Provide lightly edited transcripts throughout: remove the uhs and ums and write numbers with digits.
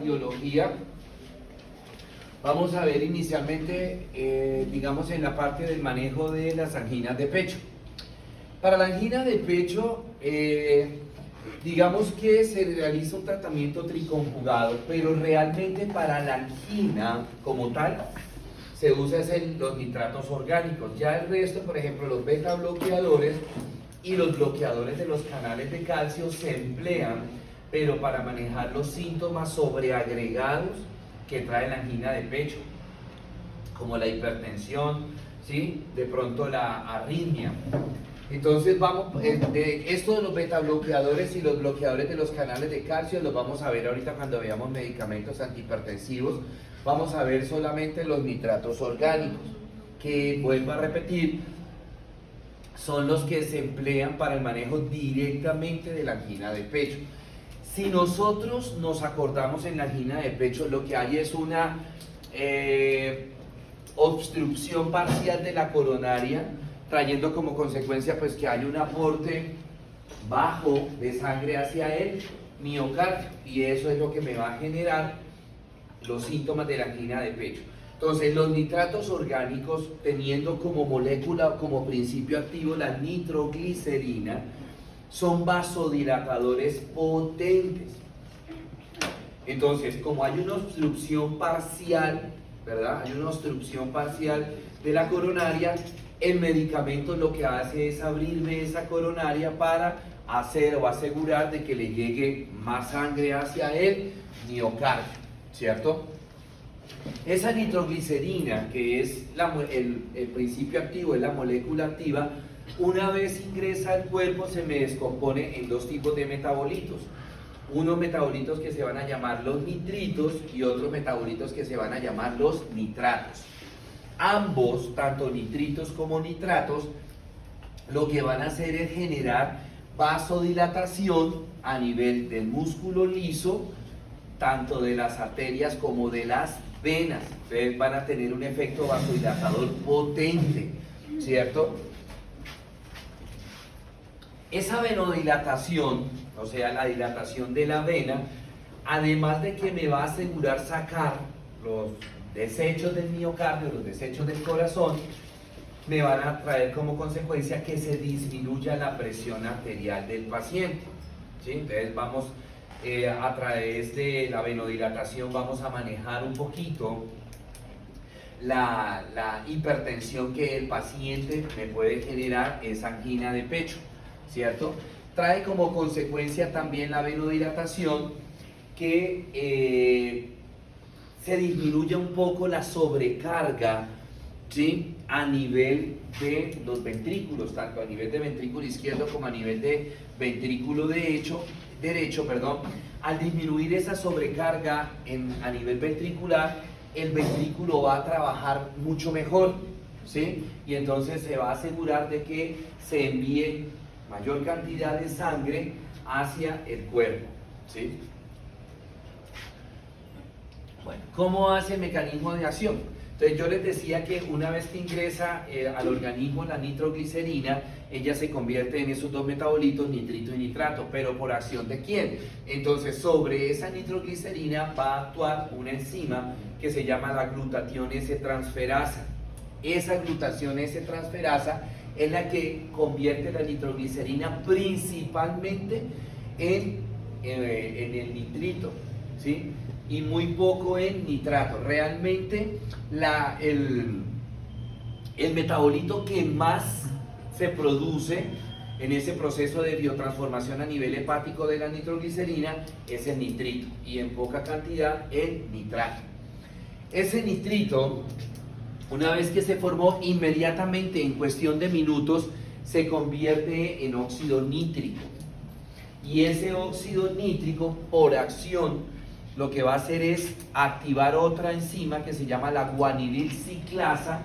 cardiología, vamos a ver inicialmente, digamos, en la parte del manejo de las anginas de pecho. Para la angina de pecho, digamos que se realiza un tratamiento triconjugado, pero realmente para la angina como tal, se usa los nitratos orgánicos. Ya el resto, por ejemplo, los beta bloqueadores y los bloqueadores de los canales de calcio se emplean, pero para manejar los síntomas sobreagregados que trae la angina de pecho, como la hipertensión, ¿sí? De pronto la arritmia. Entonces esto de los beta bloqueadores y los bloqueadores de los canales de calcio los vamos a ver ahorita cuando veamos medicamentos antihipertensivos. Vamos a ver solamente los nitratos orgánicos, que vuelvo a repetir, son los que se emplean para el manejo directamente de la angina de pecho. Si nosotros nos acordamos en la angina de pecho, lo que hay es una obstrucción parcial de la coronaria, trayendo como consecuencia pues que hay un aporte bajo de sangre hacia el miocardio, y eso es lo que me va a generar los síntomas de la angina de pecho. Entonces, los nitratos orgánicos, teniendo como molécula, como principio activo la nitroglicerina, son vasodilatadores potentes. Entonces, como hay una obstrucción parcial, ¿verdad? Hay una obstrucción parcial de la coronaria, el medicamento lo que hace es abrirme esa coronaria para hacer o asegurar de que le llegue más sangre hacia el miocardio, ¿cierto? Esa nitroglicerina, que es el principio activo, es la molécula activa, una vez ingresa al cuerpo se me descompone en dos tipos de metabolitos. Unos metabolitos que se van a llamar los nitritos y otros metabolitos que se van a llamar los nitratos. Ambos, tanto nitritos como nitratos, lo que van a hacer es generar vasodilatación a nivel del músculo liso, tanto de las arterias como de las venas. Entonces van a tener un efecto vasodilatador potente, ¿cierto? Esa venodilatación, o sea, la dilatación de la vena, además de que me va a asegurar sacar los desechos del miocardio, los desechos del corazón, me van a traer como consecuencia que se disminuya la presión arterial del paciente, ¿sí? Entonces vamos a través de la venodilatación vamos a manejar un poquito la hipertensión que el paciente me puede generar, esa angina de pecho, ¿cierto? Trae como consecuencia también la venodilatación que se disminuye un poco la sobrecarga, ¿sí? A nivel de los ventrículos, tanto a nivel de ventrículo izquierdo como a nivel de ventrículo derecho, al disminuir esa sobrecarga a nivel ventricular, el ventrículo va a trabajar mucho mejor, ¿sí? Y entonces se va a asegurar de que se envíe mayor cantidad de sangre hacia el cuerpo, ¿sí? Bueno, ¿cómo hace el mecanismo de acción? Entonces yo les decía que una vez que ingresa al organismo la nitroglicerina, ella se convierte en esos dos metabolitos, nitrito y nitrato, pero ¿por acción de quién? Entonces sobre esa nitroglicerina va a actuar una enzima que se llama la glutatión S-transferasa. Esa glutatión S-transferasa es la que convierte la nitroglicerina principalmente en el nitrito, ¿sí? Y muy poco en nitrato. Realmente el metabolito que más se produce en ese proceso de biotransformación a nivel hepático de la nitroglicerina es el nitrito, y en poca cantidad el nitrato. Ese nitrito, una vez que se formó, inmediatamente en cuestión de minutos se convierte en óxido nítrico, y ese óxido nítrico, por acción, lo que va a hacer es activar otra enzima que se llama la guanilil ciclasa.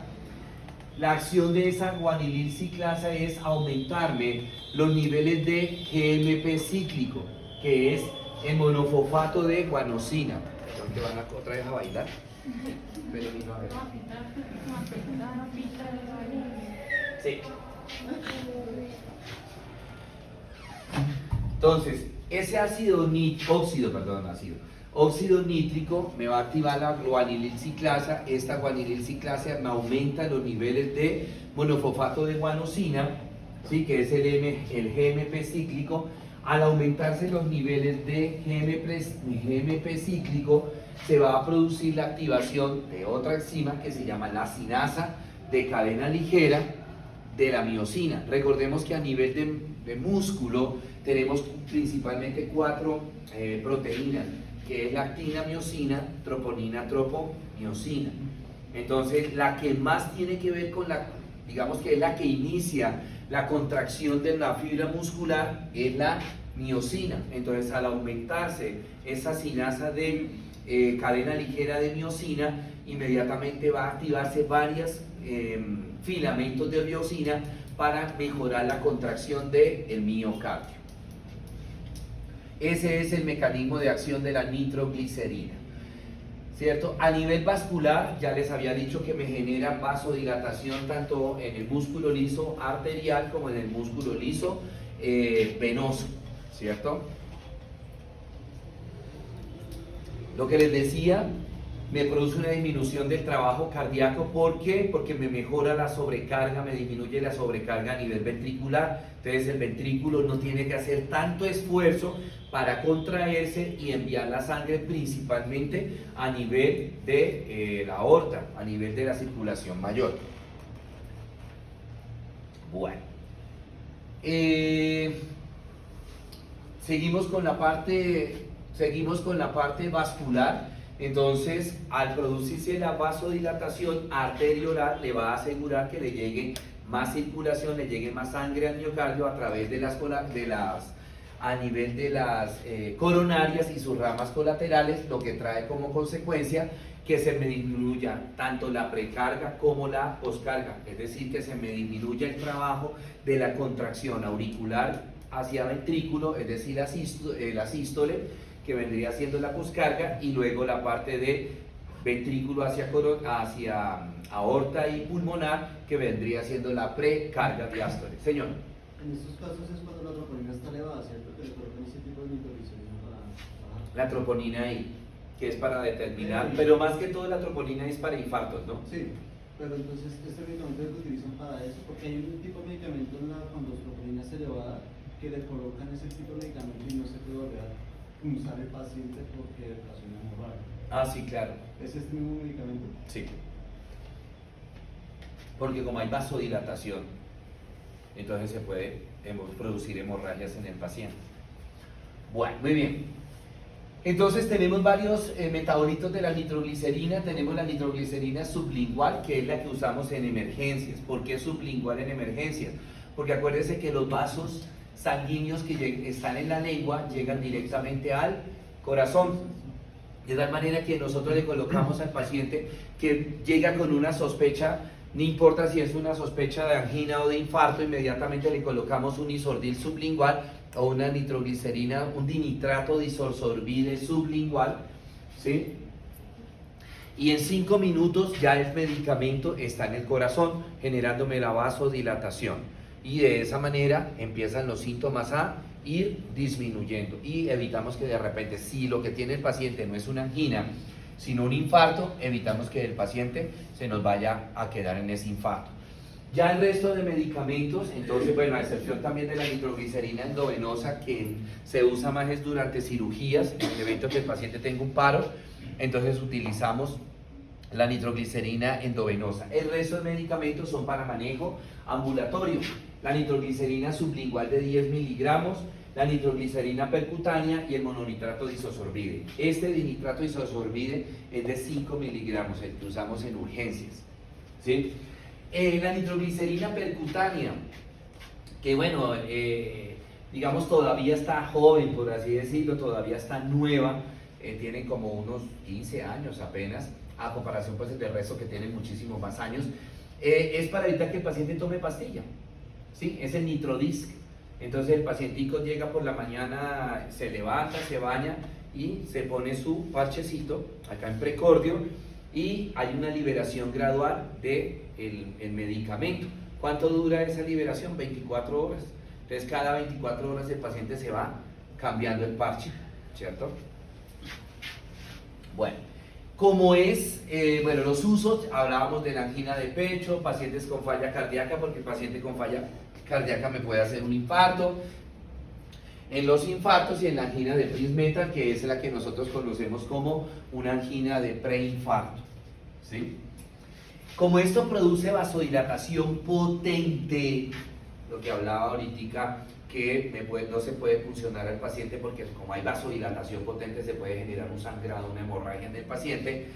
La acción de esa guanilil ciclasa es aumentarme los niveles de GMP cíclico, que es el monofosfato de guanosina. Perdón, que van otra vez a bailar. Pero ni a ver. Sí. Entonces, ese óxido Óxido nítrico me va a activar la guanililciclasa. Esta guanililciclasa me aumenta los niveles de monofosfato de guanosina, ¿sí? Que es el GMP cíclico. Al aumentarse los niveles de GMP cíclico, se va a producir la activación de otra enzima que se llama la sinasa de cadena ligera de la miosina. Recordemos que a nivel de músculo tenemos principalmente 4 proteínas, que es lactina, miosina, troponina, tropomiosina. Entonces, la que más tiene que ver con digamos que es la que inicia la contracción de la fibra muscular, es la miosina. Entonces, al aumentarse esa sinasa de cadena ligera de miosina, inmediatamente va a activarse varios filamentos de miosina para mejorar la contracción del miocardio. Ese es el mecanismo de acción de la nitroglicerina, ¿cierto? A nivel vascular, ya les había dicho que me genera vasodilatación tanto en el músculo liso arterial como en el músculo liso venoso, ¿cierto? Lo que les decía, me produce una disminución del trabajo cardíaco. ¿Por qué? Porque me mejora la sobrecarga, me disminuye la sobrecarga a nivel ventricular. Entonces el ventrículo no tiene que hacer tanto esfuerzo para contraerse y enviar la sangre principalmente a nivel de la aorta, a nivel de la circulación mayor. Bueno, seguimos con la parte vascular. Entonces, al producirse la vasodilatación arteriolar, le va a asegurar que le llegue más circulación, le llegue más sangre al miocardio a través a nivel de las coronarias y sus ramas colaterales, lo que trae como consecuencia que se me disminuya tanto la precarga como la poscarga, es decir, que se me disminuya el trabajo de la contracción auricular hacia ventrículo, es decir, la sístole, que vendría siendo la poscarga, y luego la parte de ventrículo hacia aorta y pulmonar, que vendría siendo la precarga diástole. Señor. En estos casos es cuando la troponina está elevada, ¿cierto? Que le colocan ese tipo de nitroglicerina para bajar. La troponina ahí, que es para determinar, pero más que todo la troponina es para infartos, ¿no? Sí, pero entonces este medicamento lo utilizan para eso, porque hay un tipo de medicamento cuando la troponina es elevada, que le colocan ese tipo de medicamento y no se puede volver a punzar el paciente porque ocasiona hemorragia. Ah, sí, claro. ¿Es este mismo medicamento? Sí. Porque como hay vasodilatación, entonces se puede producir hemorragias en el paciente. Bueno, muy bien. Entonces tenemos varios metabolitos de la nitroglicerina. Tenemos la nitroglicerina sublingual, que es la que usamos en emergencias. ¿Por qué sublingual en emergencias? Porque acuérdense que los vasos sanguíneos que están en la lengua llegan directamente al corazón, de tal manera que nosotros le colocamos al paciente que llega con una sospecha, no importa si es una sospecha de angina o de infarto, inmediatamente le colocamos un isordil sublingual o una nitroglicerina, un dinitrato de isosorbide sublingual, ¿sí? Y en 5 minutos ya el medicamento está en el corazón, generándome la vasodilatación. Y de esa manera empiezan los síntomas a ir disminuyendo y evitamos que de repente, si lo que tiene el paciente no es una angina, sino un infarto, evitamos que el paciente se nos vaya a quedar en ese infarto. Ya el resto de medicamentos, entonces, bueno, a excepción también de la nitroglicerina endovenosa, que se usa más es durante cirugías, en el evento que el paciente tenga un paro, entonces utilizamos la nitroglicerina endovenosa. El resto de medicamentos son para manejo ambulatorio. La nitroglicerina sublingual de 10 miligramos, la nitroglicerina percutánea y el mononitrato de isosorbide. Este dinitrato de isosorbide es de 5 miligramos, el que usamos en urgencias, ¿sí? La nitroglicerina percutánea, que bueno, digamos todavía está joven, por así decirlo, todavía está nueva, tiene como unos 15 años apenas, a comparación pues del resto que tiene muchísimos más años, es para evitar que el paciente tome pastilla, ¿sí? Es el Nitrodisc. Entonces el pacientico llega por la mañana, se levanta, se baña y se pone su parchecito acá en precordio y hay una liberación gradual del medicamento. ¿Cuánto dura esa liberación? 24 horas. Entonces cada 24 horas el paciente se va cambiando el parche, ¿cierto? Bueno, como es, bueno, los usos, hablábamos de la angina de pecho, pacientes con falla cardíaca, porque el paciente con falla cardíaca me puede hacer un infarto. En los infartos y en la angina de Prinzmetal, que es la que nosotros conocemos como una angina de preinfarto, ¿sí? Como esto produce vasodilatación potente, lo que hablaba ahorita, que no se puede funcionar al paciente porque como hay vasodilatación potente se puede generar un sangrado, una hemorragia en el paciente.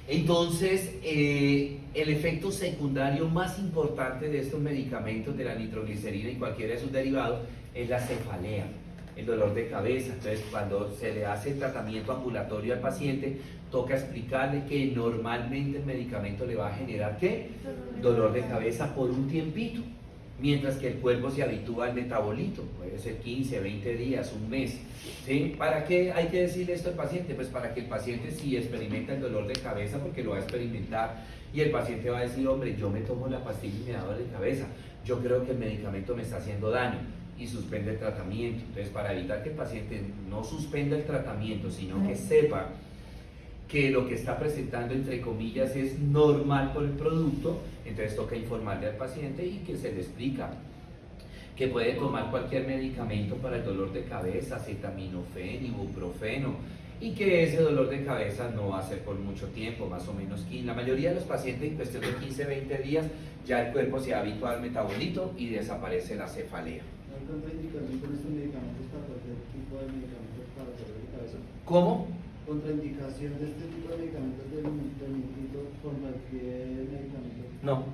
Entonces, el efecto secundario más importante de estos medicamentos, de la nitroglicerina y cualquiera de sus derivados, es la cefalea, el dolor de cabeza. Entonces, cuando se le hace el tratamiento ambulatorio al paciente, toca explicarle que normalmente el medicamento le va a generar ¿qué? Dolor de cabeza por un tiempito, mientras que el cuerpo se habitúa al metabolito, puede ser 15, 20 días, un mes. ¿Sí? ¿Para qué hay que decirle esto al paciente? Pues para que el paciente, si experimenta el dolor de cabeza, porque lo va a experimentar, y el paciente va a decir, hombre, yo me tomo la pastilla y me da dolor de cabeza, yo creo que el medicamento me está haciendo daño, y suspende el tratamiento. Entonces, para evitar que el paciente no suspenda el tratamiento, sino que sepa que lo que está presentando, entre comillas, es normal por el producto, entonces toca informarle al paciente y que se le explica que puede tomar cualquier medicamento para el dolor de cabeza, acetaminofén, ibuprofeno, y que ese dolor de cabeza no va a ser por mucho tiempo, más o menos 15. La mayoría de los pacientes en cuestión de 15, 20 días ya el cuerpo se habitúa al metabolito y desaparece la cefalea. ¿No hay contraindicación con estos medicamentos para cualquier tipo de medicamentos para el dolor de cabeza? ¿Cómo? Contraindicación de este tipo de medicamentos del nitrito con cualquier medicamento. No.